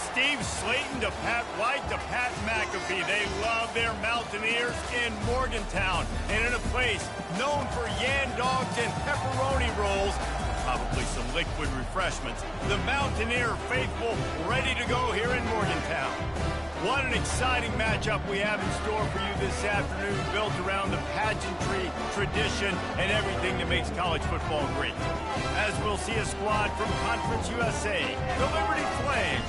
Steve Slayton to Pat White to Pat McAfee. They love their Mountaineers in Morgantown. And in a place known for Yan Dogs and pepperoni rolls, probably some liquid refreshments, the Mountaineer faithful ready to go here in Morgantown. What an exciting matchup we have in store for you this afternoon, built around the pageantry, tradition, and everything that makes college football great. As we'll see a squad from Conference USA, the Liberty Flames,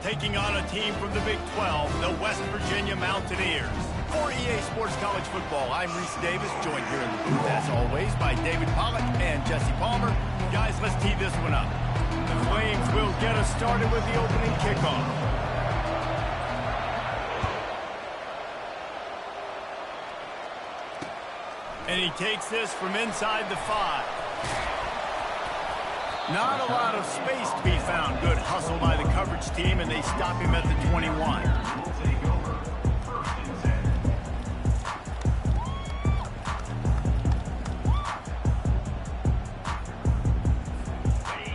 taking on a team from the Big 12, the West Virginia Mountaineers. For EA Sports College Football, I'm Reese Davis, joined here in the booth, as always, by David Pollack and Jesse Palmer. Guys, let's tee this one up. The Flames will get us started with the opening kickoff. And he takes this from inside the 5. Not a lot of space to be found. Good hustle by the coverage team, and they stop him at the 21.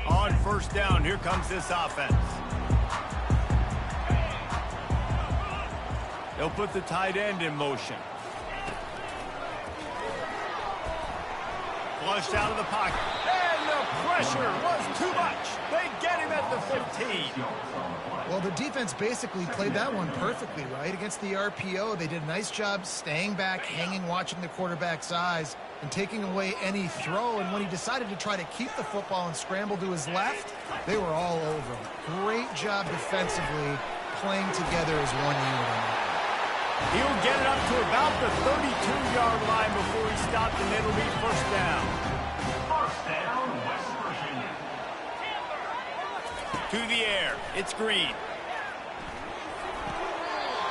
On first down, here comes this offense. They'll put the tight end in motion. Flushed out of the pocket. And the pressure was too much. They get him at the 15. Well, the defense basically played that one perfectly, right? Against the RPO, they did a nice job staying back, hanging, watching the quarterback's eyes, and taking away any throw. And when he decided to try to keep the football and scramble to his left, they were all over him. Great job defensively, playing together as one unit on that. He'll get it up to about the 32-yard line before he stopped, and it'll be first down. First down, West Virginia. To the air, it's Green.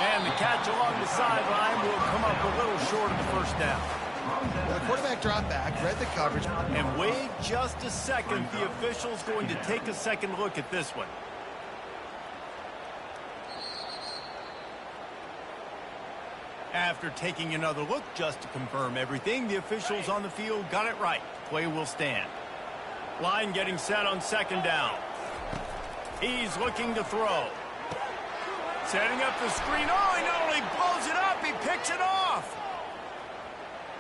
And the catch along the sideline will come up a little short of the first down. Well, the quarterback dropped back, read the coverage. And wait just a second. The official's going to take a second look at this one. After taking another look just to confirm everything, the officials on the field got it right. Play will stand. Line getting set on second down. He's looking to throw. Setting up the screen. Oh, he not only blows it up, he picks it off.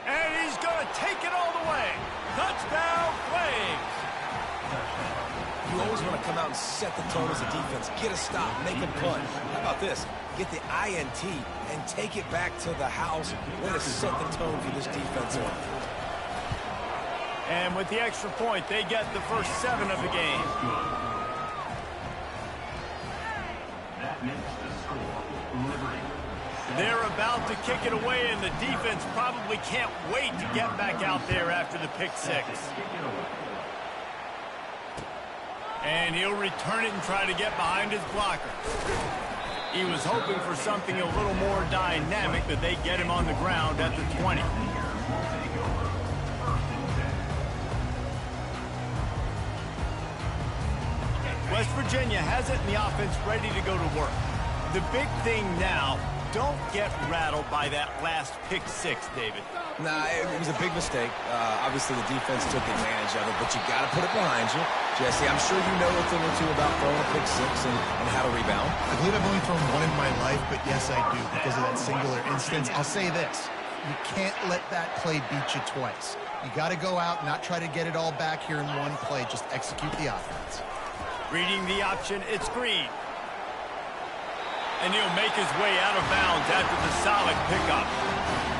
And he's going to take it all the way. Touchdown, Flames. You always want to come out and set the tone as a defense. Get a stop, make a punt. How about this? Get the INT and take it back to the house. Way to set the tone for this defense. And with the extra point, they get the first 7 of the game. That makes the score Liberty. They're about to kick it away, and the defense probably can't wait to get back out there after the pick 6. And he'll return it and try to get behind his blocker. He was hoping for something a little more dynamic, but they get him on the ground at the 20. West Virginia has it, and the offense ready to go to work. The big thing now, don't get rattled by that last pick 6, David. Nah, it was a big mistake. Obviously, the defense took advantage of it, but you got to put it behind you. Jesse, I'm sure you know a thing or two about throwing a pick 6 and how to rebound. I believe I've only thrown one in my life, but yes, I do, because of that singular instance. I'll say this. You can't let that play beat you twice. You got to go out, not try to get it all back here in one play. Just execute the offense. Reading the option, it's Green. And he'll make his way out of bounds after the solid pickup.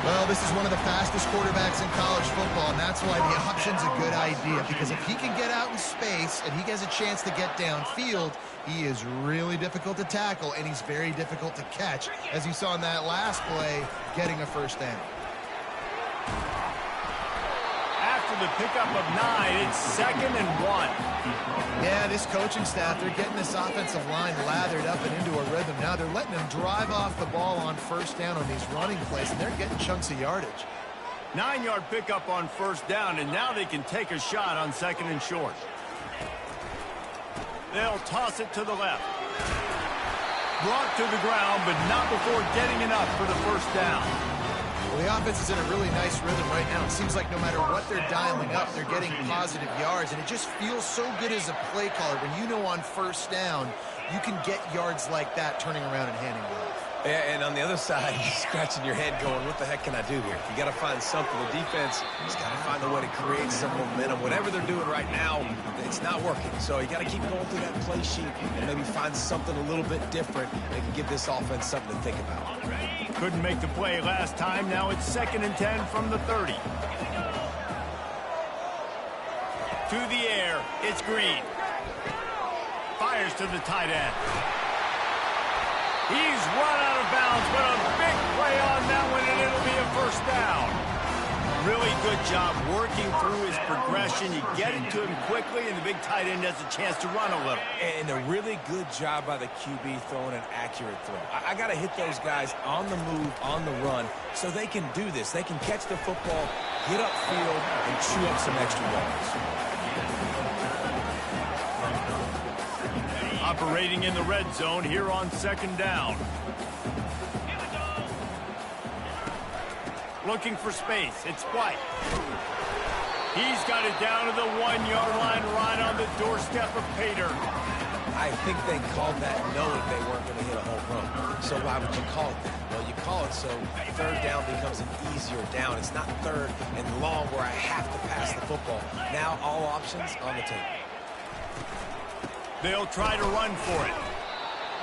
Well, this is one of the fastest quarterbacks in college football, and that's why the option's a good idea, because if he can get out in space and he has a chance to get downfield, he is really difficult to tackle, and he's very difficult to catch, as you saw in that last play, getting a first down. After the pickup of 9, it's 2nd and 1. Yeah, this coaching staff, they're getting this offensive line lathered up and into a rhythm. Now they're letting them drive off the ball on first down on these running plays, and they're getting chunks of yardage. 9-yard pickup on first down, and now they can take a shot on 2nd and short. They'll toss it to the left. Brought to the ground, but not before getting enough for the first down. Well, the offense is in a really nice rhythm right now. It seems like no matter what they're dialing up, they're getting positive yards, and it just feels so good as a play caller when you know on first down you can get yards like that turning around and handing it off. Yeah, and on the other side, you're scratching your head going, what the heck can I do here? You got to find something. The defense has got to find a way to create some momentum. Whatever they're doing right now, it's not working. So you got to keep going through that play sheet and maybe find something a little bit different that can give this offense something to think about. Couldn't make the play last time. Now it's 2nd and 10 from the 30. To the air, it's Green. Fires to the tight end. He's run out of bounds, but a big play on that one, and it'll be a first down. Really good job working through his progression. You get it to him quickly, and the big tight end has a chance to run a little. And a really good job by the QB throwing an accurate throw. I got to hit those guys on the move, on the run, so they can do this. They can catch the football, get upfield, and chew up some extra yards. Operating in the red zone here on 2nd down. Looking for space. It's White. He's got it down to the 1-yard line right on the doorstep of Pater. I think they called that knowing they weren't going to hit a home run. So why would you call it that? Well, you call it so 3rd down becomes an easier down. It's not 3rd and long where I have to pass the football. Now all options on the table. They'll try to run for it.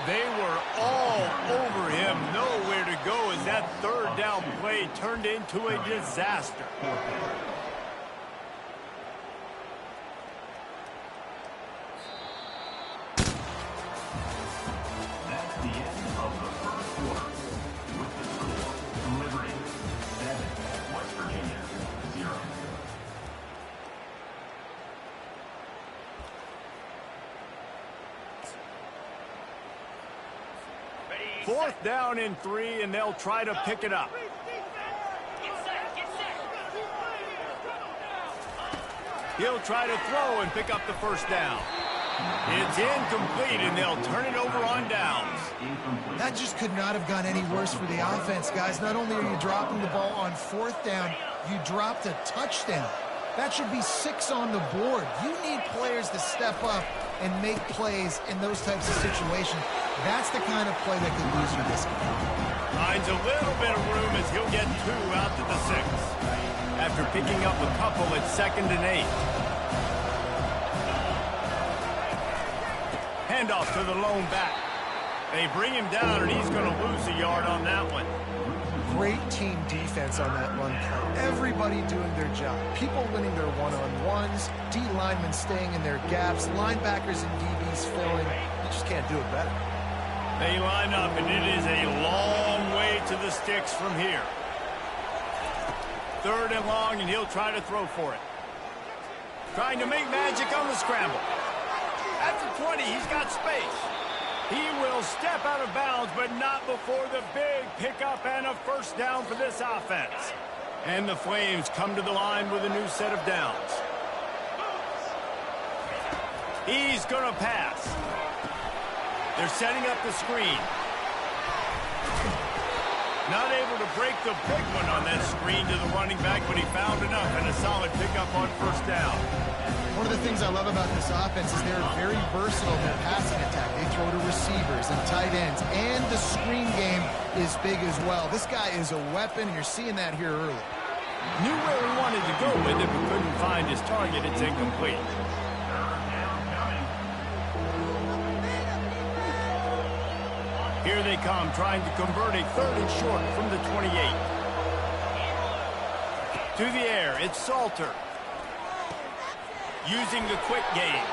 They were all over him. Nowhere to go as that 3rd down play turned into a disaster. That's the end of the first quarter. With the score, Liberty 7, West Virginia 0. 4th down and 3, and they'll try to pick it up. He'll try to throw and pick up the first down. It's incomplete, and they'll turn it over on downs. That just could not have gone any worse for the offense, guys. Not only are you dropping the ball on 4th down, you dropped a touchdown. That should be 6 on the board. You need players to step up and make plays in those types of situations. That's the kind of play that could lose you this game. Finds a little bit of room as he'll get 2 out to the 6. After picking up a couple at 2nd and 8. Handoff to the lone back. They bring him down, and he's going to lose a yard on that one. Great team defense on that run play. Everybody doing their job. People winning their one-on-ones, D linemen staying in their gaps, linebackers and DBs filling. You just can't do it better. They line up, and it is a long way to the sticks from here. 3rd and long, and he'll try to throw for it. Trying to make magic on the scramble. At the 20, he's got space. He will step out of bounds, but not before the big pickup and a first down for this offense. And the Flames come to the line with a new set of downs. He's going to pass. They're setting up the screen. Not able to break the big one on that screen to the running back, but he found enough and a solid pickup on first down. One of the things I love about this offense is they're very versatile in their passing attack. They throw to receivers and tight ends, and the screen game is big as well. This guy is a weapon, and you're seeing that here early. Knew where he wanted to go with it, but couldn't find his target. It's incomplete. Here they come, trying to convert a 3rd and short from the 28. To the air, it's Salter. Using the quick game.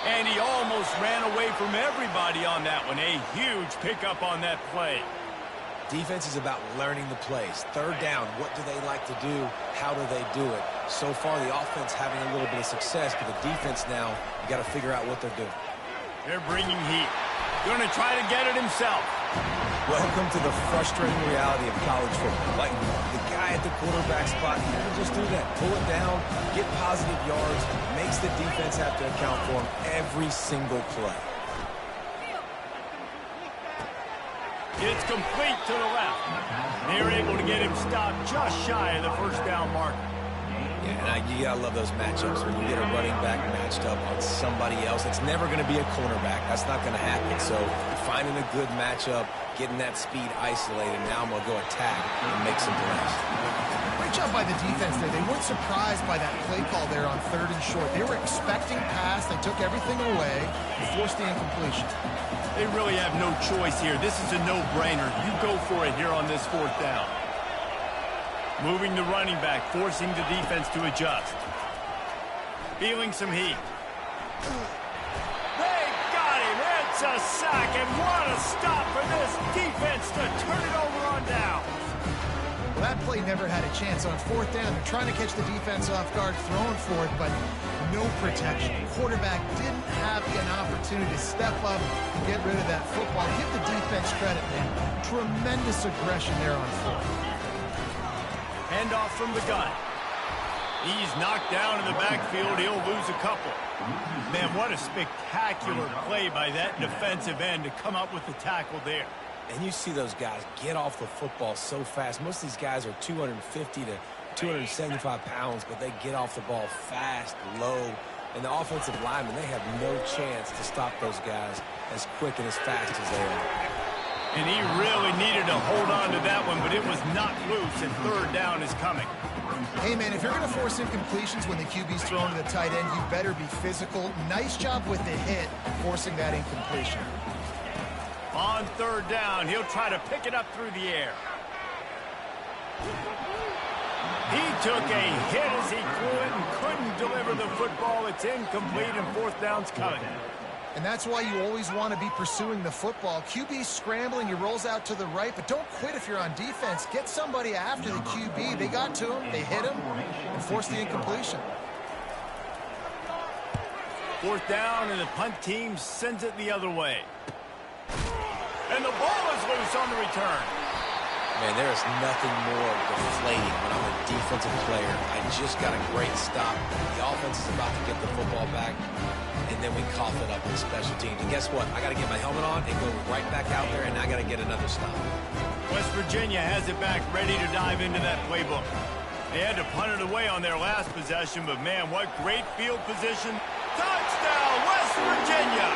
And he almost ran away from everybody on that one. A huge pickup on that play. Defense is about learning the plays. 3rd down, what do they like to do? How do they do it? So far, the offense having a little bit of success, but the defense now, you got to figure out what they're doing. They're bringing heat. Going to try to get it himself. Welcome to the frustrating reality of college football. Like, the guy at the quarterback spot, he can just do that. Pull it down, get positive yards, makes the defense have to account for him every single play. It's complete to the left. They're able to get him stopped just shy of the first down marker. Yeah, and you gotta love those matchups. When you get a running back matched up on somebody else, it's never going to be a cornerback. That's not going to happen. So finding a good matchup, getting that speed isolated, now I'm going to go attack and make some plays. Great job by the defense there. They weren't surprised by that play call there on 3rd and short. They were expecting pass. They took everything away and forced the incompletion. They really have no choice here. This is a no-brainer. You go for it here on this 4th down. Moving the running back, forcing the defense to adjust. Feeling some heat. They got him. It's a sack, and what a stop for this defense to turn it over on down. Well, that play never had a chance. On 4th down, they're trying to catch the defense off guard, throwing for it, but no protection. The quarterback didn't have an opportunity to step up and get rid of that football. Give the defense credit, man. Tremendous aggression there on 4th. Handoff from the gun. He's knocked down in the backfield. He'll lose a couple. Man, what a spectacular play by that defensive end to come up with the tackle there. And you see those guys get off the football so fast. Most of these guys are 250 to 275 pounds, but they get off the ball fast, low. And the offensive linemen, they have no chance to stop those guys as quick and as fast as they are. And he really needed to hold on to that one, but it was not loose, and 3rd down is coming. Hey, man, if you're going to force incompletions when the QB's throwing to the tight end, you better be physical. Nice job with the hit, forcing that incompletion. On 3rd down, he'll try to pick it up through the air. He took a hit as he threw it and couldn't deliver the football. It's incomplete, and 4th down's coming. And that's why you always want to be pursuing the football. QB scrambling, he rolls out to the right, but don't quit if you're on defense. Get somebody after the QB. They got to him, they hit him, and forced the incompletion. 4th down, and the punt team sends it the other way. And the ball is loose on the return. Man, there is nothing more deflating when I'm a defensive player. I just got a great stop. The offense is about to get the football back, and then we cough it up with special teams. And guess what? I got to get my helmet on and go right back out there, and I got to get another stop. West Virginia has it back, ready to dive into that playbook. They had to punt it away on their last possession, but man, what great field position. Touchdown, West Virginia!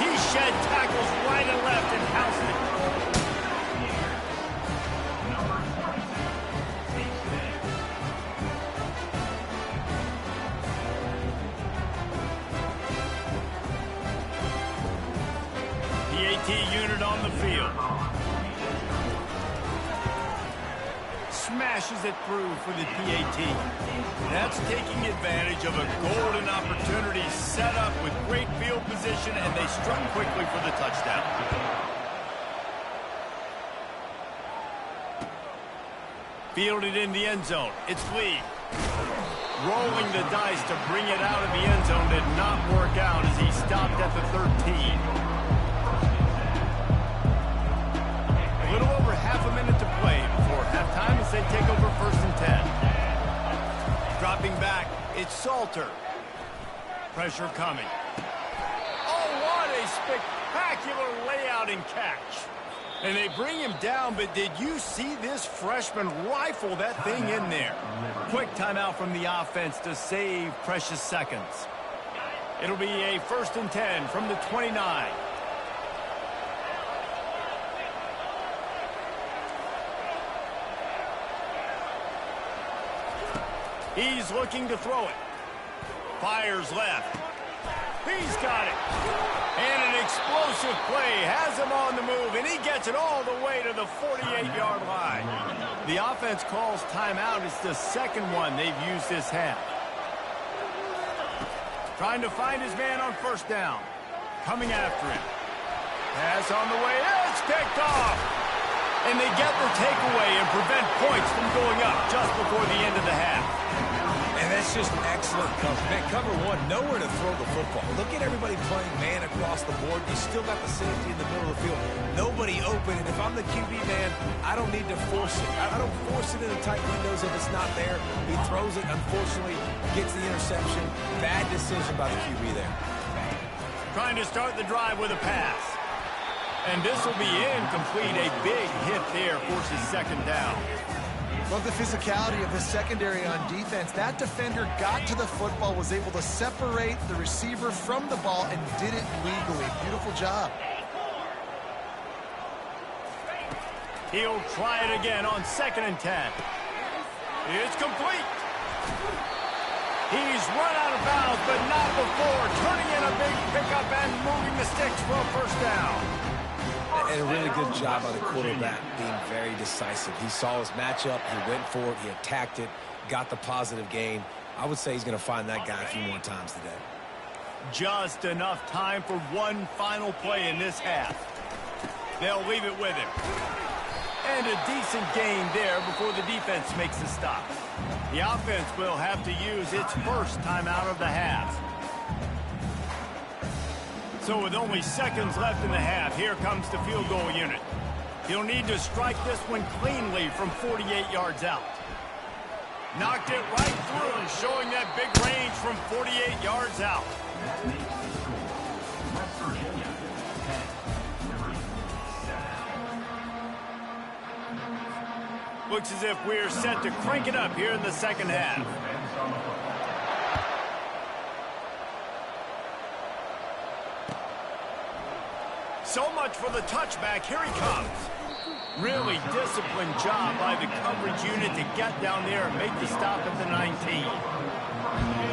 He shed tackles right and left and housed it. PAT unit on the field. Smashes it through for the PAT. That's taking advantage of a golden opportunity set up with great field position, and they struck quickly for the touchdown. Fielded in the end zone. It's Lee. Rolling the dice to bring it out of the end zone did not work out as he stopped at the 13. A little over half a minute to play before halftime as they take over 1st and 10. Dropping back, it's Salter. Pressure coming. Oh, what a spectacular layout and catch. And they bring him down, but did you see this freshman rifle that thing in there? Quick timeout from the offense to save precious seconds. It'll be a 1st and 10 from the 29. He's looking to throw it. Fires left. He's got it. And an explosive play has him on the move, and he gets it all the way to the 48-yard line. The offense calls timeout. It's the second one they've used this half. Trying to find his man on 1st down. Coming after him. Pass on the way. It's picked off. And they get the takeaway and prevent points from going up just before the end of the half. And that's just excellent coverage. Man, cover one, nowhere to throw the football. Look at everybody playing man across the board. You still got the safety in the middle of the field. Nobody open, and if I'm the QB, man, I don't need to force it. I don't force it into tight windows if it's not there. He throws it, unfortunately, gets the interception. Bad decision by the QB there. Trying to start the drive with a pass. And this will be incomplete. A big hit there forces 2nd down. Love the physicality of the secondary on defense. That defender got to the football, was able to separate the receiver from the ball, and did it legally. Beautiful job. He'll try it again on 2nd and 10. It's complete. He's run out of bounds, but not before turning in a big pickup and moving the sticks for a first down. And a really good job by the quarterback being very decisive. He saw his matchup, he went for it, he attacked it, got the positive gain. I would say he's going to find that guy a few more times today. Just enough time for one final play in this half. They'll leave it with him. And a decent gain there before the defense makes the stop. The offense will have to use its first timeout of the half. So with only seconds left in the half, here comes the field goal unit. He'll need to strike this one cleanly from 48 yards out. Knocked it right through, showing that big range from 48 yards out. That makes the score West Virginia 10, Liberty 7. Looks as if we're set to crank it up here in the second half. So much for the touchback. Here he comes. Really disciplined job by the coverage unit to get down there and make the stop at the 19.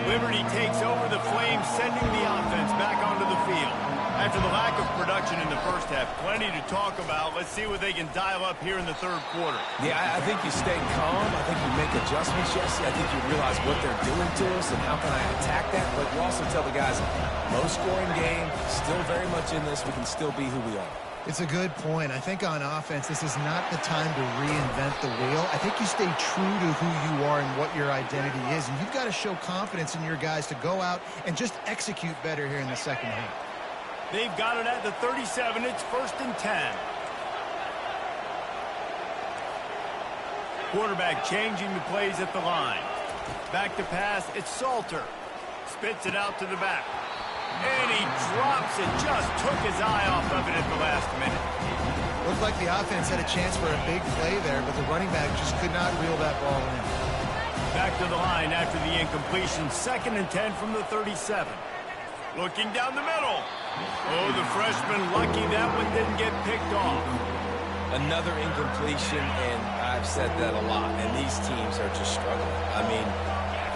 Liberty takes over the Flames, sending the offense back onto the field. After the lack of production in the first half, plenty to talk about. Let's see what they can dial up here in the third quarter. Yeah, I think you stay calm. I think you make adjustments, Jesse. I think you realize what they're doing to us and how can I attack that. But you also tell the guys, low-scoring game, still very much in this. We can still be who we are. It's a good point. I think on offense, this is not the time to reinvent the wheel. I think you stay true to who you are and what your identity is. And you've got to show confidence in your guys to go out and just execute better here in the second half. They've got it at the 37. It's 1st and 10. Quarterback changing the plays at the line. Back to pass. It's Salter. Spits it out to the back. And he drops it. Just took his eye off of it at the last minute. Looked like the offense had a chance for a big play there, but the running back just could not reel that ball in. Back to the line after the incompletion. 2nd and 10 from the 37. Looking down the middle. Oh, the freshman lucky that one didn't get picked off. Another incompletion, and I've said that a lot, and these teams are just struggling. I mean,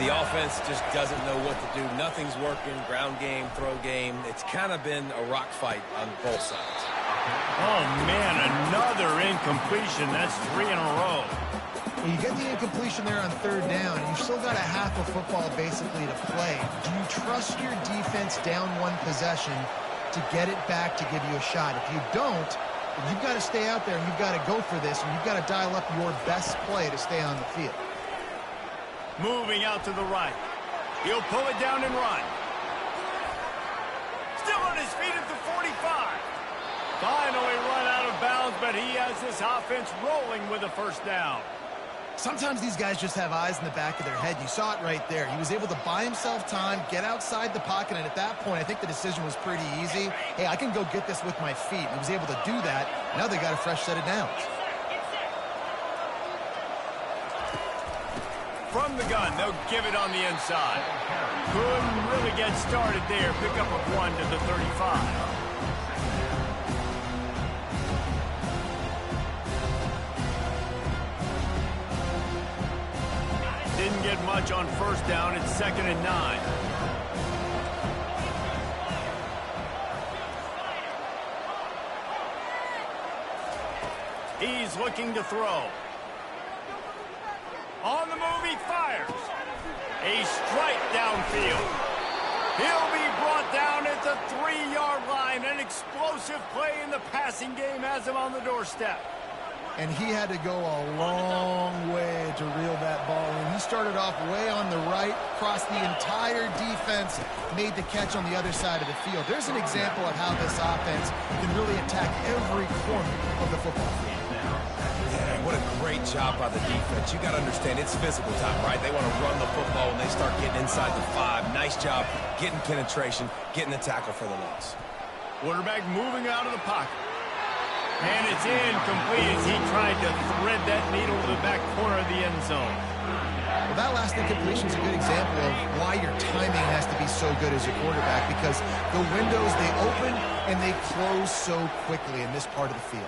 the offense just doesn't know what to do. Nothing's working, ground game, throw game. It's kind of been a rock fight on both sides. Oh, man, another incompletion. That's 3 in a row. Well, you get the incompletion there on 3rd down. You've still got a half of football basically to play. Do you trust your defense down one possession to get it back to give you a shot? If you don't, you've got to stay out there and you've got to go for this, and you've got to dial up your best play to stay on the field. Moving out to the right. He'll pull it down and run. Still on his feet at the 45. Finally run out of bounds, but he has this offense rolling with a first down. Sometimes these guys just have eyes in the back of their head. You saw it right there. He was able to buy himself time, get outside the pocket, and at that point, I think the decision was pretty easy. Hey, I can go get this with my feet. He was able to do that. Now they got a fresh set of downs. From the gun, they'll give it on the inside. Couldn't really get started there. Pick up a 1 to the 35. Didn't get much on 1st down. It's 2nd and 9. He's looking to throw. On the move, he fires. A strike downfield. He'll be brought down at the 3-yard line. An explosive play in the passing game has him on the doorstep. And he had to go a long way to reel that ball in. He started off way on the right, crossed the entire defense, made the catch on the other side of the field. There's an example of how this offense can really attack every corner of the football field. Yeah, what a great job by the defense. You got to understand, it's physical time, right? They want to run the football when they start getting inside the 5. Nice job getting penetration, getting the tackle for the loss. Quarterback moving out of the pocket. And it's incomplete as he tried to thread that needle to the back corner of the end zone. Well, that last incompletion is a good example of why your timing has to be so good as a quarterback, because the windows, they open and they close so quickly in this part of the field.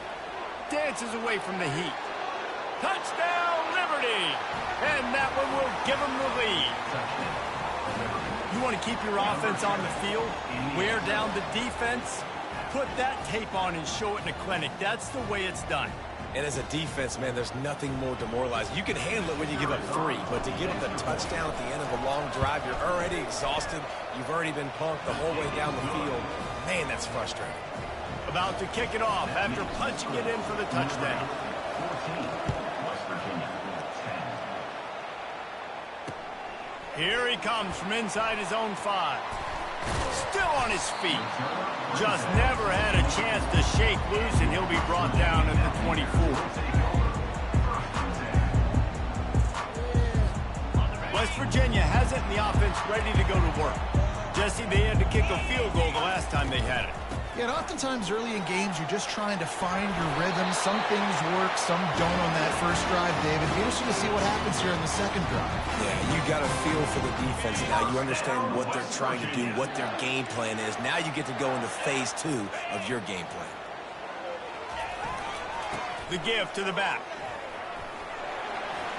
Dances away from the heat. Touchdown, Liberty! And that one will give them the lead. You want to keep your offense on the field, wear down the defense, put that tape on and show it in a clinic. That's the way it's done. And as a defense, man, there's nothing more demoralizing. You can handle it when you give up 3, but to give up the touchdown at the end of a long drive, you're already exhausted. You've already been punked the whole way down the field. Man, that's frustrating. About to kick it off after punching it in for the touchdown. 14, West Virginia, 10. Here he comes from inside his own 5. Still on his feet. Just never had a chance to shake loose, and he'll be brought down at the 24. West Virginia has it in the offense ready to go to work. Jesse, they had to kick a field goal the last time they had it. Yeah, and oftentimes early in games, you're just trying to find your rhythm. Some things work, some don't on that first drive, David. Be interesting to see what happens here in the second drive. Yeah, you got a feel for the defense now. You understand what they're trying to do, what their game plan is. Now you get to go into phase 2 of your game plan. The give to the back.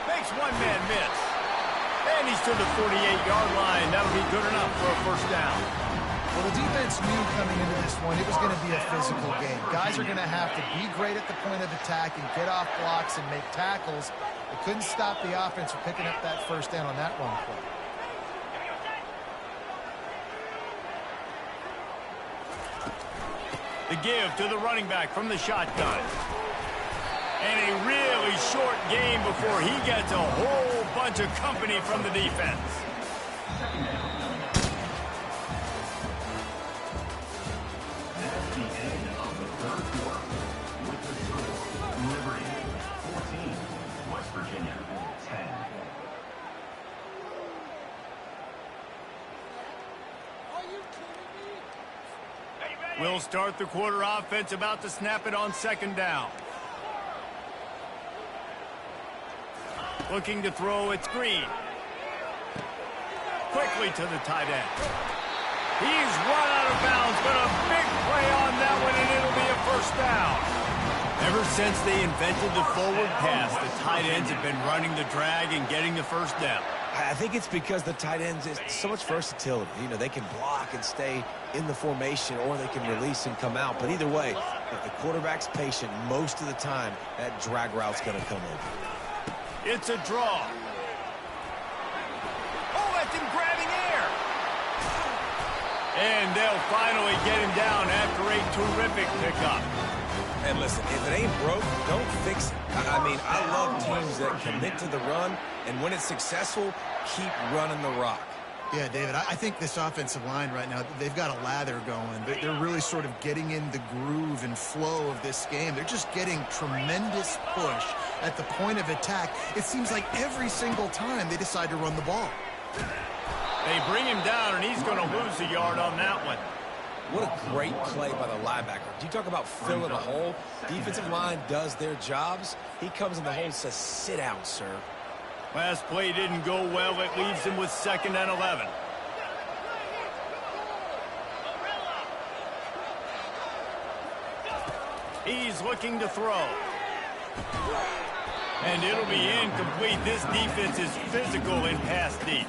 Makes one man miss. And he's to the 48-yard line. That'll be good enough for a first down. Well, the defense knew coming into this one it was going to be a physical game. Guys are going to have to be great at the point of attack and get off blocks and make tackles. They couldn't stop the offense from picking up that first down on that run play. The give to the running back from the shotgun. And a really short game before he gets a whole bunch of company from the defense. That's the end of the third quarter. With the score, Liberty 14, West Virginia 10. We'll start the quarter offense, about to snap it on second down. Looking to throw, it's Green. Quickly to the tight end. He's run out of bounds, but a big play on that one, and it'll be a first down. Ever since they invented the forward pass, the tight ends have been running the drag and getting the first down. I think it's because the tight ends is so much versatility. You know, they can block and stay in the formation, or they can release and come out. But either way, if the quarterback's patient, most of the time, that drag route's going to come open. It's a draw. Oh, that's him grabbing air. And they'll finally get him down after a terrific pickup. And listen, if it ain't broke, don't fix it. I mean, I love teams that commit to the run, and when it's successful, keep running the rock. Yeah, David, I think this offensive line right now, they've got a lather going. They're really sort of getting in the groove and flow of this game. They're just getting tremendous push at the point of attack. It seems like every single time they decide to run the ball. They bring him down, and he's going to lose a yard on that one. What a great play by the linebacker. Do you talk about filling a hole? Defensive line does their jobs. He comes in the hole and says, sit down, sir. Last play didn't go well. It leaves him with 2nd and 11. He's looking to throw. And it'll be incomplete. This defense is physical in pass deep.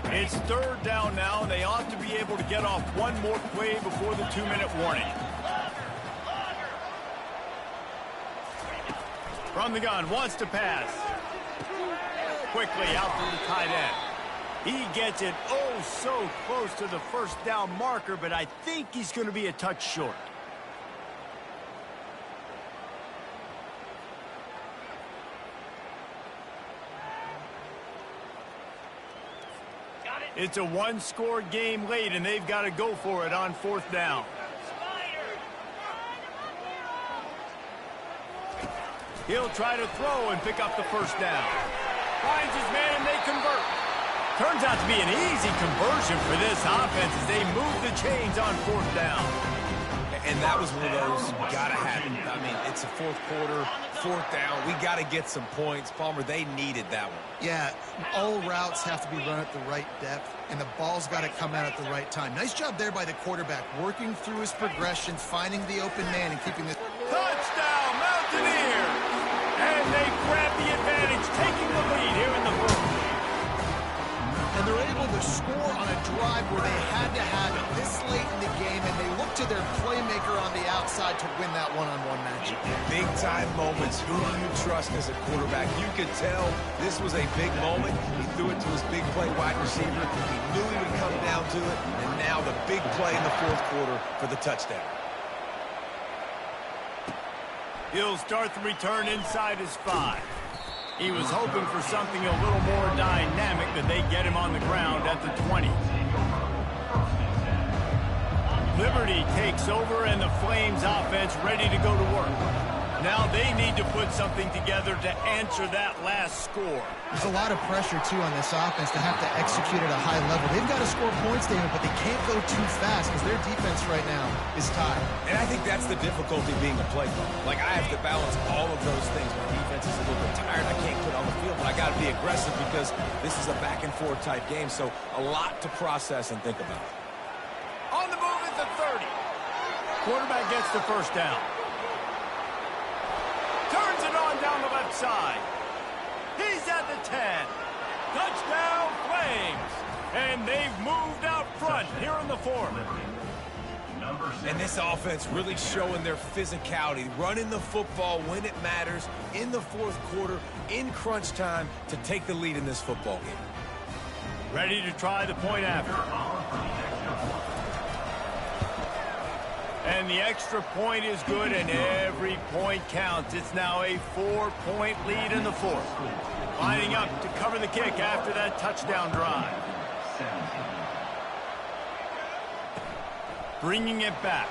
It's 3rd down now. They ought to be able to get off one more play before the 2-minute warning. From the gun, wants to pass. Quickly out to the tight end. He gets it oh so close to the first down marker, but I think he's going to be a touch short. It's a one-score game late, and they've got to go for it on 4th down. He'll try to throw and pick up the first down. Finds his man, and they convert. Turns out to be an easy conversion for this offense as they move the chains on 4th down. And that was one of those, gotta have it. I mean, it's a fourth quarter, fourth down. We got to get some points. Palmer, they needed that one. Yeah, all routes have to be run at the right depth, and the ball's got to come out at the right time. Nice job there by the quarterback, working through his progression, finding the open man, and keeping the... Touchdown, Mountaineers! And they grab the advantage, taking the lead here in the fourth. And they're able to score on a drive where they had to have it this late in the game, and they look to their playmaker on the outside to win that one-on-one matchup. Big-time moments. Who do you trust as a quarterback? You could tell this was a big moment. He threw it to his big play wide receiver. He knew he would come down to it, and now the big play in the fourth quarter for the touchdown. He'll start the return inside his 5. He was hoping for something a little more dynamic, but they get him on the ground at the 20. Liberty takes over, and the Flames offense ready to go to work. Now they need to put something together to answer that last score. There's a lot of pressure, too, on this offense to have to execute at a high level. They've got to score points, David, but they can't go too fast because their defense right now is tied. And I think that's the difficulty being a play caller. Like, I have to balance all of those things. My defense is a little bit tired. I can't put on the field, but I got to be aggressive because this is a back-and-forth type game, so a lot to process and think about. On the move at the 30. Quarterback gets the first down. Turns it on down the left side. He's at the 10. Touchdown, Flames. And they've moved out front here in the fourth. And this offense really showing their physicality, running the football when it matters, in the fourth quarter, in crunch time, to take the lead in this football game. Ready to try the point after. And the extra point is good, and every point counts. It's now a 4-point lead in the fourth. Lining up to cover the kick after that touchdown drive. Bringing it back.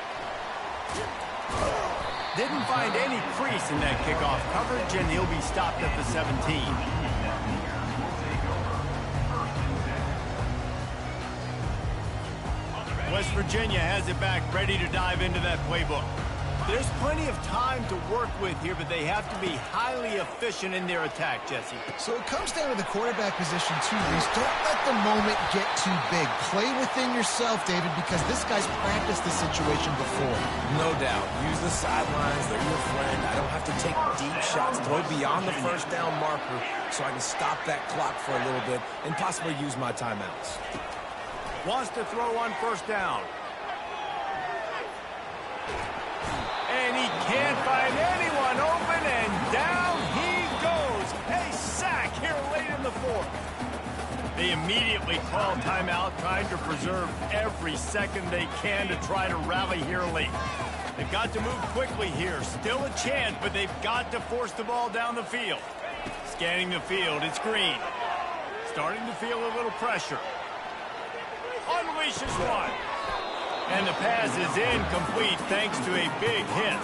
Didn't find any crease in that kickoff coverage, and he'll be stopped at the 17. West Virginia has it back, ready to dive into that playbook. There's plenty of time to work with here, but they have to be highly efficient in their attack, Jesse. So it comes down to the quarterback position, too, Reese. Don't let the moment get too big. Play within yourself, David, because this guy's practiced this situation before. No doubt. Use the sidelines. They're your friend. I don't have to take deep shots. Throw beyond the first down marker so I can stop that clock for a little bit and possibly use my timeouts. Wants to throw on first down. And he can't find anyone open, and down he goes. A sack here late in the fourth. They immediately call timeout, trying to preserve every second they can to try to rally here late. They've got to move quickly here. Still a chance, but they've got to force the ball down the field. Scanning the field, it's Green. Starting to feel a little pressure. Unleashes one. And the pass is incomplete thanks to a big hit.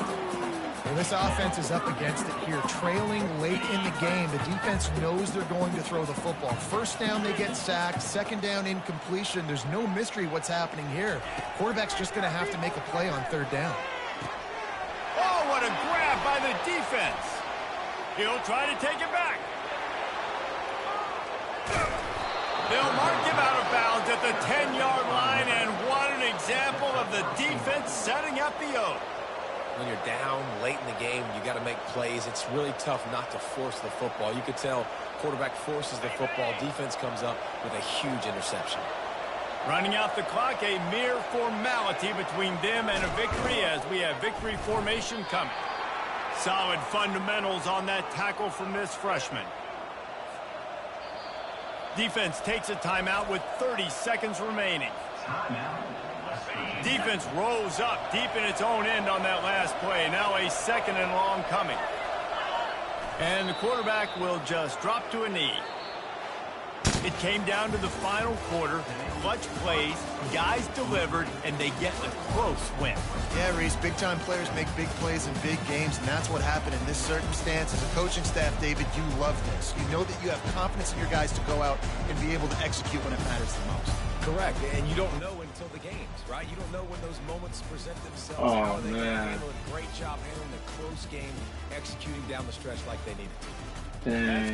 Well, this offense is up against it here. Trailing late in the game, the defense knows they're going to throw the football. First down, they get sacked. Second down, incompletion. There's no mystery what's happening here. Quarterback's just going to have to make a play on third down. Oh, what a grab by the defense. He'll try to take it back. They'll mark him out of bounds at the 10-yard line, and what an example of the defense setting up the O. When you're down late in the game, you got to make plays. It's really tough not to force the football. You could tell quarterback forces the football. Defense comes up with a huge interception. Running out the clock, a mere formality between them and a victory as we have victory formation coming. Solid fundamentals on that tackle from this freshman. Defense takes a timeout with 30 seconds remaining. Defense rolls up deep in its own end on that last play. Now a second and long coming. And the quarterback will just drop to a knee. It came down to the final quarter. Clutch plays, guys delivered, and they get a close win. Yeah, Reese, big-time players make big plays in big games, and that's what happened in this circumstance. As a coaching staff, David, you love this. You know that you have confidence in your guys to go out and be able to execute when it matters the most. Correct, and you don't know until until the games, right? You don't know when those moments present themselves. Oh, How are they going to man. handle it? Great job handling a close game, executing down the stretch like they needed to. Dang.